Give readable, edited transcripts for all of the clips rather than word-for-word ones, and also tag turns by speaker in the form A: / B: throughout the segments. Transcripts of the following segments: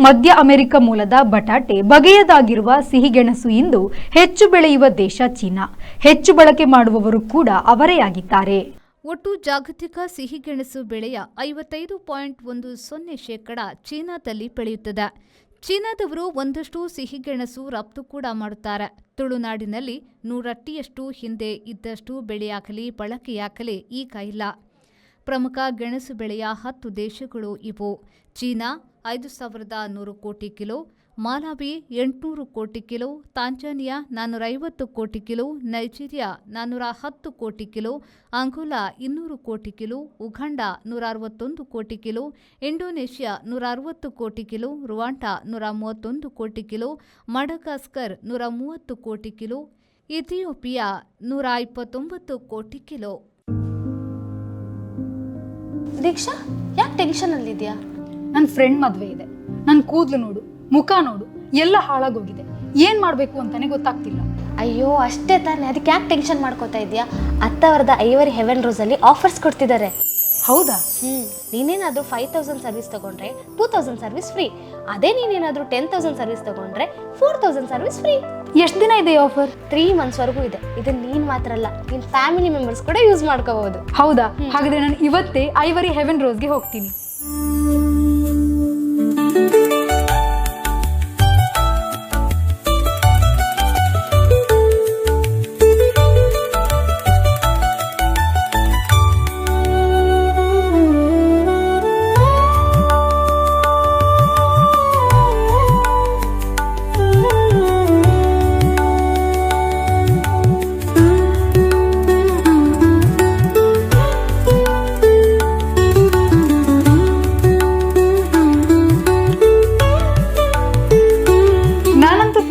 A: ಮಧ್ಯ ಅಮೆರಿಕ ಮೂಲದ ಬಟಾಟೆ ಬಗೆಯದಾಗಿರುವ ಸಿಹಿಗೆಣಸು ಇಂದು ಹೆಚ್ಚು ಬೆಳೆಯುವ ದೇಶ ಚೀನಾ. ಹೆಚ್ಚು ಬಳಕೆ ಮಾಡುವವರು ಕೂಡ ಅವರೇ ಆಗಿದ್ದಾರೆ.
B: ಒಟ್ಟು ಜಾಗತಿಕ ಸಿಹಿಗೆಣಸು ಬೆಳೆಯ 55.10% ಚೀನಾದಲ್ಲಿ ಬೆಳೆಯುತ್ತದೆ. ಚೀನಾದವರು ಒಂದಷ್ಟು ಸಿಹಿಗೆಣಸು ರಫ್ತು ಕೂಡ ಮಾಡುತ್ತಾರೆ. ತುಳುನಾಡಿನಲ್ಲಿ 100 ಅಟ್ಟಿಯಷ್ಟು ಹಿಂದೆ ಇದ್ದಷ್ಟು ಬೆಳೆಯಾಗಲಿ ಬಳಕೆಯಾಗಲಿ ಈಗ ಇಲ್ಲ. ಪ್ರಮುಖ ಗೆಣಸು ಬೆಳೆಯ 10 ದೇಶಗಳು ಇವು: ಚೀನಾ 5100 ಕೋಟಿ ಕಿಲೋ, ಮಾಲಾವಿ 800 ಕೋಟಿ ಕಿಲೋ, ತಾಂಜಾನಿಯಾ 450 ಕೋಟಿ ಕಿಲೋ, ನೈಜೀರಿಯಾ 410 ಕೋಟಿ ಕಿಲೋ, ಅಂಗೋಲಾ 200 ಕೋಟಿ ಕಿಲೋ, ಉಗಾಂಡ 161 ಕೋಟಿ ಕಿಲೋ, ಇಂಡೋನೇಷ್ಯಾ 160 ಕೋಟಿ ಕಿಲೋ, ರುವಾಂಡಾ 131 ಕೋಟಿ ಕಿಲೋ, ಮಡಗಾಸ್ಕರ್ 130 ಕೋಟಿ ಕಿಲೋ, ಇಥಿಯೋಪಿಯಾ 129 ಕೋಟಿ ಕಿಲೋ.
C: ದೀಕ್ಷಾ, ಯಾಕೆ ಟೆನ್ಷನ್ ಅಲ್ಲಿದ್ಯಾ?
A: ನನ್ನ ಫ್ರೆಂಡ್ ಮದುವೆ ಇದೆ. ನನ್ನ ಕೂದಲು ನೋಡು, ಮುಖ ನೋಡು, ಎಲ್ಲ ಹಾಳಾಗೋಗಿದೆ. ಏನ್ ಮಾಡ್ಬೇಕು ಅಂತಾನೆ ಗೊತ್ತಾಗ್ತಿಲ್ಲ.
C: ಅಯ್ಯೋ ಅಷ್ಟೇ ತಾನೆ, ಅದಕ್ಕೆ ಯಾಕೆ ಟೆನ್ಷನ್ ಮಾಡ್ಕೋತಾ ಇದೆಯಾ? ಅತ್ತವರದ ಐವರಿ ಹೆವೆನ್ ರೋಸ್ ಅಲ್ಲಿ ಆಫರ್ಸ್ ಕೊಡ್ತಿದ್ದಾರೆ.
A: ಹೌದಾ?
C: ನೀನೇನಾದ್ರೂ 5000 ಸರ್ವಿಸ್ ತಗೊಂಡ್ರೆ 2000 ಸರ್ವಿಸ್ ಫ್ರೀ. ಅದೇ ನೀನೇನಾದ್ರೂ 10,000 ಸರ್ವಿಸ್ ತಗೊಂಡ್ರೆ 4000 ಸರ್ವಿಸ್ ಫ್ರೀ.
A: ಎಷ್ಟು ದಿನ ಇದೆ ಆಫರ್?
C: 3 months ವರೆಗೂ ಇದೆ. ಇದನ್ನ ನೀನ್ ಮಾತ್ರ ಅಲ್ಲ, ನಿನ್ ಫ್ಯಾಮಿಲಿ ಮೆಂಬರ್ಸ್ ಕೂಡ ಯೂಸ್ ಮಾಡ್ಕೋಬಹುದು.
A: ಹೌದಾ? ಹಾಗಾದ್ರೆ ನಾನು ಇವತ್ತೇ ಐವರಿ ಹೆವೆನ್ ರೋಸ್ಗೆ ಹೋಗ್ತೀನಿ.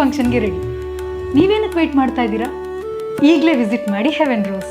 A: ಫಂಕ್ಷನ್ಗೆ ರೆಡಿ. ನೀವೇನಕ್ಕೆ ವೇಟ್ ಮಾಡ್ತಾ ಇದ್ದೀರಾ? ಈಗಲೇ ವಿಸಿಟ್ ಮಾಡಿ ಹೆವೆನ್ ರೋಸ್.